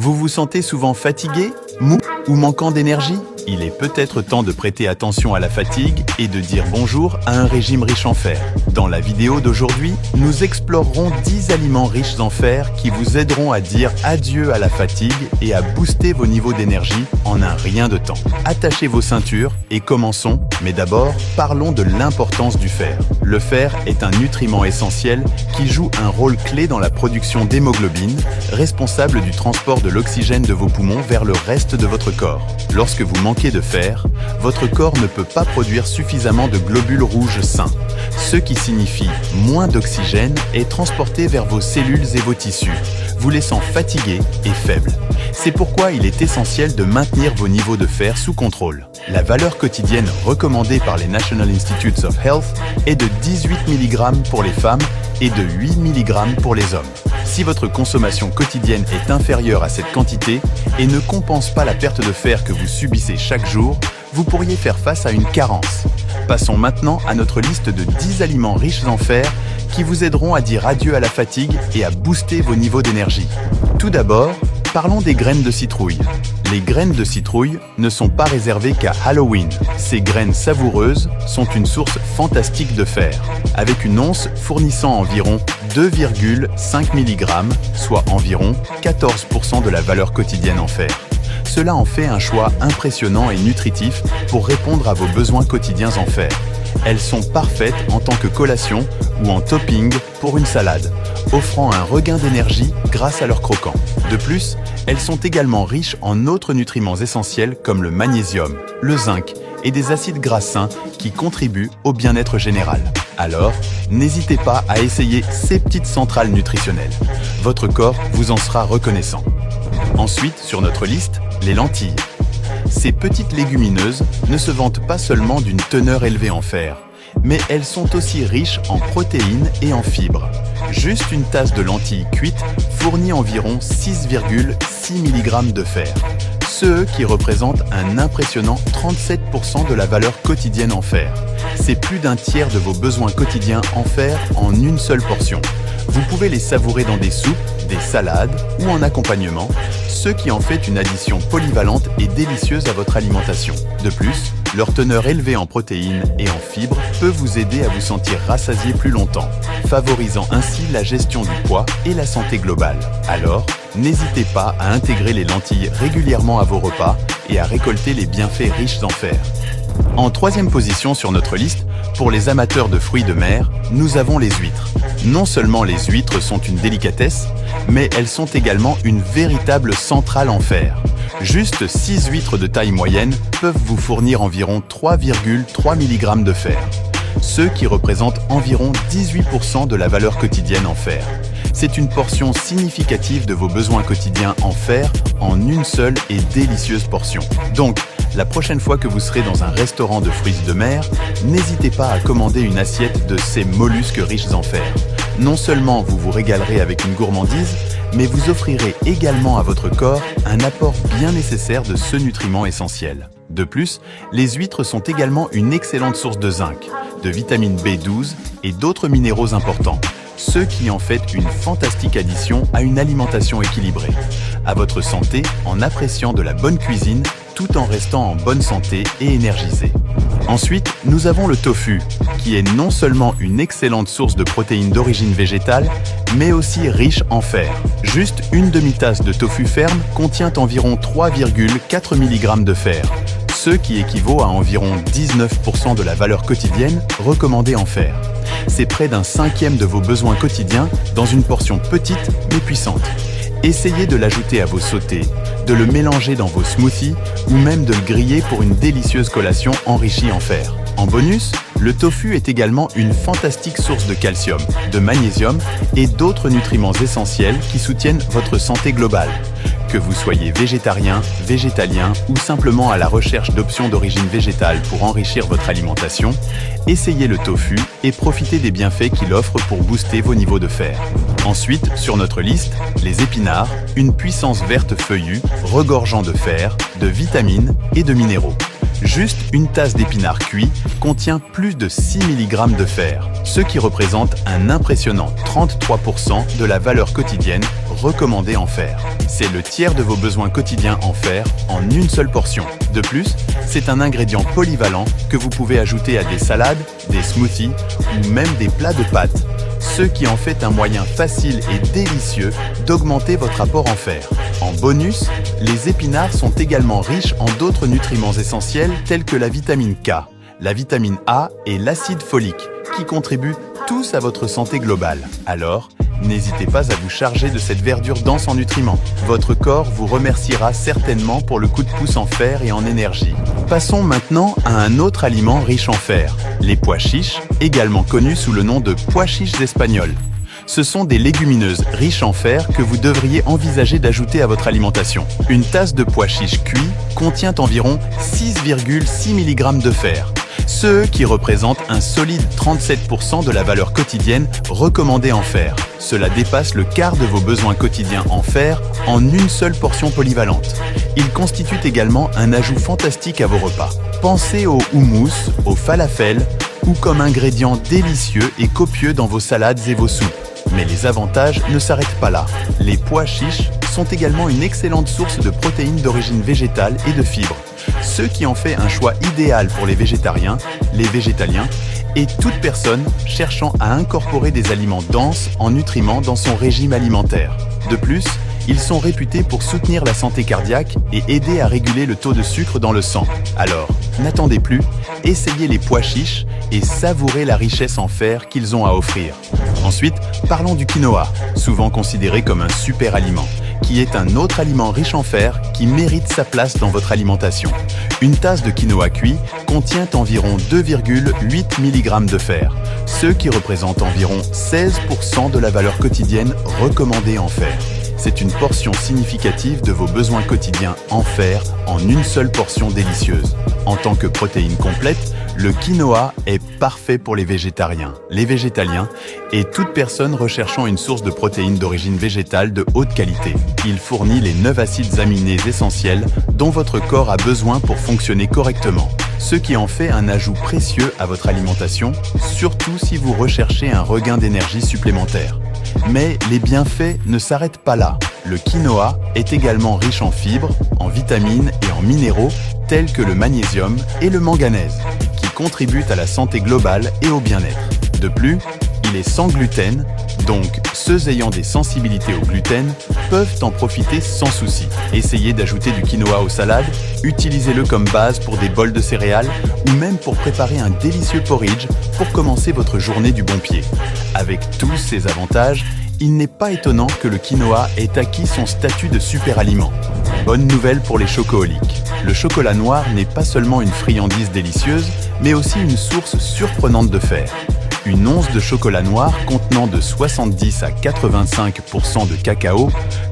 Vous vous sentez souvent fatigué, mou ou manquant d'énergie? Il est peut-être temps de prêter attention à la fatigue et de dire bonjour à un régime riche en fer. Dans la vidéo d'aujourd'hui, nous explorerons 10 aliments riches en fer qui vous aideront à dire adieu à la fatigue et à booster vos niveaux d'énergie en un rien de temps. Attachez vos ceintures et commençons, mais d'abord, parlons de l'importance du fer. Le fer est un nutriment essentiel qui joue un rôle clé dans la production d'hémoglobine, responsable du transport de l'oxygène de vos poumons vers le reste de votre corps. Lorsque vous manquez de fer, votre corps ne peut pas produire suffisamment de globules rouges sains, ce qui signifie moins d'oxygène est transporté vers vos cellules et vos tissus, vous laissant fatigué et faible. C'est pourquoi il est essentiel de maintenir vos niveaux de fer sous contrôle. La valeur quotidienne recommandée par les National Institutes of Health est de 18 mg pour les femmes et de 8 mg pour les hommes. Si votre consommation quotidienne est inférieure à cette quantité et ne compense pas la perte de fer que vous subissez chaque jour, vous pourriez faire face à une carence. Passons maintenant à notre liste de 10 aliments riches en fer qui vous aideront à dire adieu à la fatigue et à booster vos niveaux d'énergie. Tout d'abord, parlons des graines de citrouille. Les graines de citrouille ne sont pas réservées qu'à Halloween. Ces graines savoureuses sont une source fantastique de fer, avec une once fournissant environ 2,5 mg, soit environ 14% de la valeur quotidienne en fer. Cela en fait un choix impressionnant et nutritif pour répondre à vos besoins quotidiens en fer. Elles sont parfaites en tant que collation ou en topping pour une salade, offrant un regain d'énergie grâce à leur croquant. De plus, elles sont également riches en autres nutriments essentiels comme le magnésium, le zinc et des acides gras sains qui contribuent au bien-être général. Alors, n'hésitez pas à essayer ces petites centrales nutritionnelles. Votre corps vous en sera reconnaissant. Ensuite, sur notre liste, les lentilles. Ces petites légumineuses ne se vantent pas seulement d'une teneur élevée en fer, mais elles sont aussi riches en protéines et en fibres. Juste une tasse de lentilles cuites fournit environ 6,6 mg de fer, ce qui représente un impressionnant 37% de la valeur quotidienne en fer. C'est plus d'un tiers de vos besoins quotidiens en fer en une seule portion. Vous pouvez les savourer dans des soupes, des salades ou en accompagnement, ce qui en fait une addition polyvalente et délicieuse à votre alimentation. De plus, leur teneur élevée en protéines et en fibres peut vous aider à vous sentir rassasié plus longtemps, favorisant ainsi la gestion du poids et la santé globale. Alors, n'hésitez pas à intégrer les lentilles régulièrement à vos repas et à récolter les bienfaits riches en fer. En troisième position sur notre liste, pour les amateurs de fruits de mer, nous avons les huîtres. Non seulement les huîtres sont une délicatesse, mais elles sont également une véritable centrale en fer. Juste 6 huîtres de taille moyenne peuvent vous fournir environ 3,3 mg de fer, ce qui représente environ 18% de la valeur quotidienne en fer. C'est une portion significative de vos besoins quotidiens en fer en une seule et délicieuse portion. Donc, la prochaine fois que vous serez dans un restaurant de fruits de mer, n'hésitez pas à commander une assiette de ces mollusques riches en fer. Non seulement vous vous régalerez avec une gourmandise, mais vous offrirez également à votre corps un apport bien nécessaire de ce nutriment essentiel. De plus, les huîtres sont également une excellente source de zinc, de vitamine B12 et d'autres minéraux importants, ce qui en fait une fantastique addition à une alimentation équilibrée. À votre santé en appréciant de la bonne cuisine tout en restant en bonne santé et énergisé. Ensuite, nous avons le tofu, qui est non seulement une excellente source de protéines d'origine végétale, mais aussi riche en fer. Juste une demi-tasse de tofu ferme contient environ 3,4 mg de fer, ce qui équivaut à environ 19% de la valeur quotidienne recommandée en fer. C'est près d'un cinquième de vos besoins quotidiens dans une portion petite mais puissante. Essayez de l'ajouter à vos sautés, de le mélanger dans vos smoothies ou même de le griller pour une délicieuse collation enrichie en fer. En bonus, le tofu est également une fantastique source de calcium, de magnésium et d'autres nutriments essentiels qui soutiennent votre santé globale. Que vous soyez végétarien, végétalien ou simplement à la recherche d'options d'origine végétale pour enrichir votre alimentation, essayez le tofu et profitez des bienfaits qu'il offre pour booster vos niveaux de fer. Ensuite, sur notre liste, les épinards, une puissance verte feuillue, regorgeant de fer, de vitamines et de minéraux. Juste une tasse d'épinards cuits contient plus de 6 mg de fer, ce qui représente un impressionnant 33% de la valeur quotidienne recommandés en fer. C'est le tiers de vos besoins quotidiens en fer en une seule portion. De plus, c'est un ingrédient polyvalent que vous pouvez ajouter à des salades, des smoothies ou même des plats de pâtes, ce qui en fait un moyen facile et délicieux d'augmenter votre apport en fer. En bonus, les épinards sont également riches en d'autres nutriments essentiels tels que la vitamine K, la vitamine A et l'acide folique, qui contribuent tous à votre santé globale. Alors, n'hésitez pas à vous charger de cette verdure dense en nutriments. Votre corps vous remerciera certainement pour le coup de pouce en fer et en énergie. Passons maintenant à un autre aliment riche en fer, les pois chiches, également connus sous le nom de pois chiches espagnols. Ce sont des légumineuses riches en fer que vous devriez envisager d'ajouter à votre alimentation. Une tasse de pois chiches cuits contient environ 6,6 mg de fer, ce qui représente un solide 37% de la valeur quotidienne recommandée en fer. Cela dépasse le quart de vos besoins quotidiens en fer en une seule portion polyvalente. Il constitue également un ajout fantastique à vos repas. Pensez au houmous, au falafel ou comme ingrédient délicieux et copieux dans vos salades et vos soupes. Mais les avantages ne s'arrêtent pas là. Les pois chiches sont également une excellente source de protéines d'origine végétale et de fibres, ce qui en fait un choix idéal pour les végétariens, les végétaliens et toute personne cherchant à incorporer des aliments denses en nutriments dans son régime alimentaire. De plus, ils sont réputés pour soutenir la santé cardiaque et aider à réguler le taux de sucre dans le sang. Alors, n'attendez plus, essayez les pois chiches et savourez la richesse en fer qu'ils ont à offrir. Ensuite, parlons du quinoa, souvent considéré comme un super aliment, qui est un autre aliment riche en fer qui mérite sa place dans votre alimentation. Une tasse de quinoa cuit contient environ 2,8 mg de fer, ce qui représente environ 16% de la valeur quotidienne recommandée en fer. C'est une portion significative de vos besoins quotidiens en fer en une seule portion délicieuse. En tant que protéine complète, le quinoa est parfait pour les végétariens, les végétaliens et toute personne recherchant une source de protéines d'origine végétale de haute qualité. Il fournit les 9 acides aminés essentiels dont votre corps a besoin pour fonctionner correctement, ce qui en fait un ajout précieux à votre alimentation, surtout si vous recherchez un regain d'énergie supplémentaire. Mais les bienfaits ne s'arrêtent pas là. Le quinoa est également riche en fibres, en vitamines et en minéraux tels que le magnésium et le manganèse, qui contribuent à la santé globale et au bien-être. De plus, il est sans gluten, donc ceux ayant des sensibilités au gluten peuvent en profiter sans souci. Essayez d'ajouter du quinoa aux salades, utilisez-le comme base pour des bols de céréales ou même pour préparer un délicieux porridge pour commencer votre journée du bon pied. Avec tous ces avantages, il n'est pas étonnant que le quinoa ait acquis son statut de super aliment. Bonne nouvelle pour les chocoholiques. Le chocolat noir n'est pas seulement une friandise délicieuse, mais aussi une source surprenante de fer. Une once de chocolat noir contenant de 70 à 85% de cacao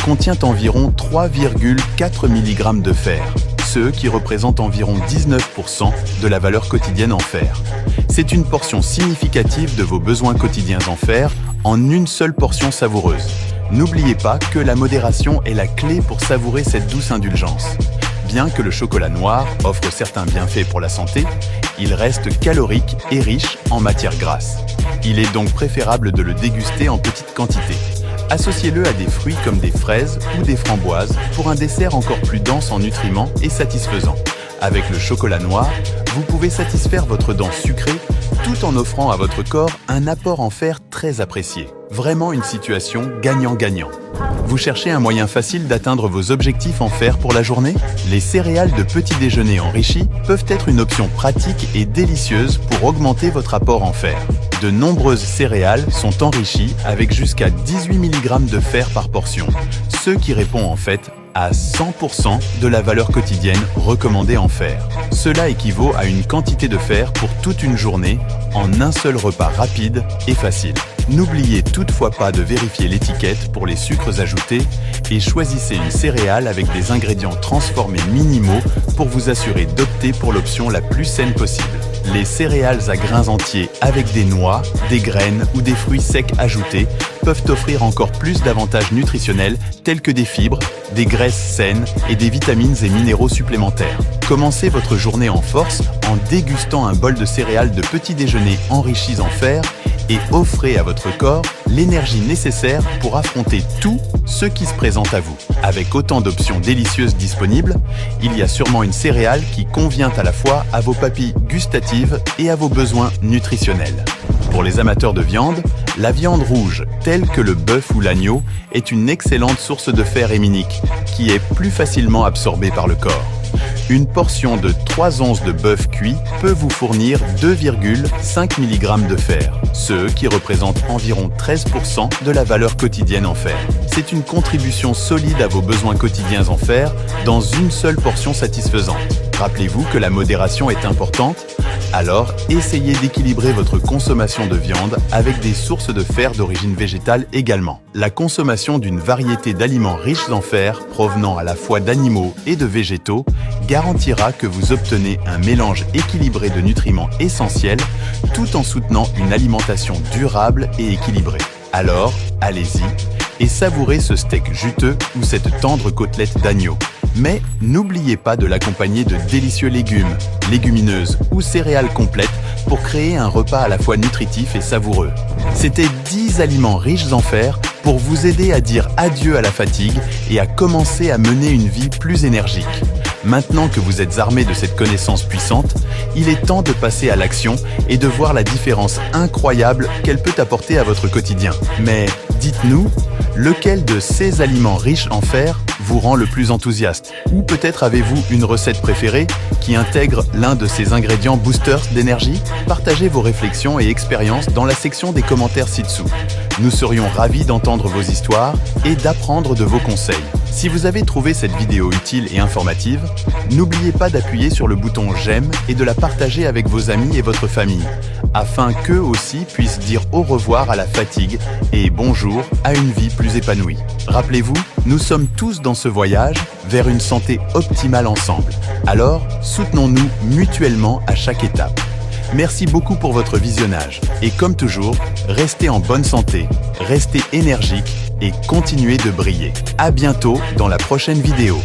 contient environ 3,4 mg de fer, ce qui représente environ 19% de la valeur quotidienne en fer. C'est une portion significative de vos besoins quotidiens en fer en une seule portion savoureuse. N'oubliez pas que la modération est la clé pour savourer cette douce indulgence. Bien que le chocolat noir offre certains bienfaits pour la santé, il reste calorique et riche en matières grasses. Il est donc préférable de le déguster en petite quantité. Associez-le à des fruits comme des fraises ou des framboises pour un dessert encore plus dense en nutriments et satisfaisant. Avec le chocolat noir, vous pouvez satisfaire votre dent sucrée tout en offrant à votre corps un apport en fer très apprécié. Vraiment une situation gagnant-gagnant. Vous cherchez un moyen facile d'atteindre vos objectifs en fer pour la journée? Les céréales de petit déjeuner enrichies peuvent être une option pratique et délicieuse pour augmenter votre apport en fer. De nombreuses céréales sont enrichies avec jusqu'à 18 mg de fer par portion, ce qui répond en fait à 100% de la valeur quotidienne recommandée en fer. Cela équivaut à une quantité de fer pour toute une journée en un seul repas rapide et facile. N'oubliez toutefois pas de vérifier l'étiquette pour les sucres ajoutés et choisissez une céréale avec des ingrédients transformés minimaux pour vous assurer d'opter pour l'option la plus saine possible. Les céréales à grains entiers avec des noix, des graines ou des fruits secs ajoutés peuvent offrir encore plus d'avantages nutritionnels tels que des fibres, des graisses saines et des vitamines et minéraux supplémentaires. Commencez votre journée en force en dégustant un bol de céréales de petit déjeuner enrichies en fer et offrez à votre corps l'énergie nécessaire pour affronter tout ce qui se présente à vous. Avec autant d'options délicieuses disponibles, il y a sûrement une céréale qui convient à la fois à vos papilles gustatives et à vos besoins nutritionnels. Pour les amateurs de viande, la viande rouge, telle que le bœuf ou l'agneau, est une excellente source de fer héminique qui est plus facilement absorbée par le corps. Une portion de 3 onces de bœuf cuit peut vous fournir 2,5 mg de fer, ce qui représente environ 13% de la valeur quotidienne en fer. C'est une contribution solide à vos besoins quotidiens en fer dans une seule portion satisfaisante. Rappelez-vous que la modération est importante, alors essayez d'équilibrer votre consommation de viande avec des sources de fer d'origine végétale également. La consommation d'une variété d'aliments riches en fer provenant à la fois d'animaux et de végétaux garantira que vous obtenez un mélange équilibré de nutriments essentiels tout en soutenant une alimentation durable et équilibrée. Alors, allez-y et savourez ce steak juteux ou cette tendre côtelette d'agneau. Mais n'oubliez pas de l'accompagner de délicieux légumes, légumineuses ou céréales complètes pour créer un repas à la fois nutritif et savoureux. C'était 10 aliments riches en fer pour vous aider à dire adieu à la fatigue et à commencer à mener une vie plus énergique. Maintenant que vous êtes armé de cette connaissance puissante, il est temps de passer à l'action et de voir la différence incroyable qu'elle peut apporter à votre quotidien. Mais dites-nous, lequel de ces aliments riches en fer vous rend le plus enthousiaste? Ou peut-être avez-vous une recette préférée qui intègre l'un de ces ingrédients boosters d'énergie? Partagez vos réflexions et expériences dans la section des commentaires ci-dessous. Nous serions ravis d'entendre vos histoires et d'apprendre de vos conseils. Si vous avez trouvé cette vidéo utile et informative, n'oubliez pas d'appuyer sur le bouton j'aime et de la partager avec vos amis et votre famille, afin qu'eux aussi puissent dire au revoir à la fatigue et bonjour à une vie plus épanouie. Rappelez-vous, nous sommes tous dans ce voyage vers une santé optimale ensemble. Alors, soutenons-nous mutuellement à chaque étape. Merci beaucoup pour votre visionnage et comme toujours, restez en bonne santé, restez énergique et continuez de briller. À bientôt dans la prochaine vidéo.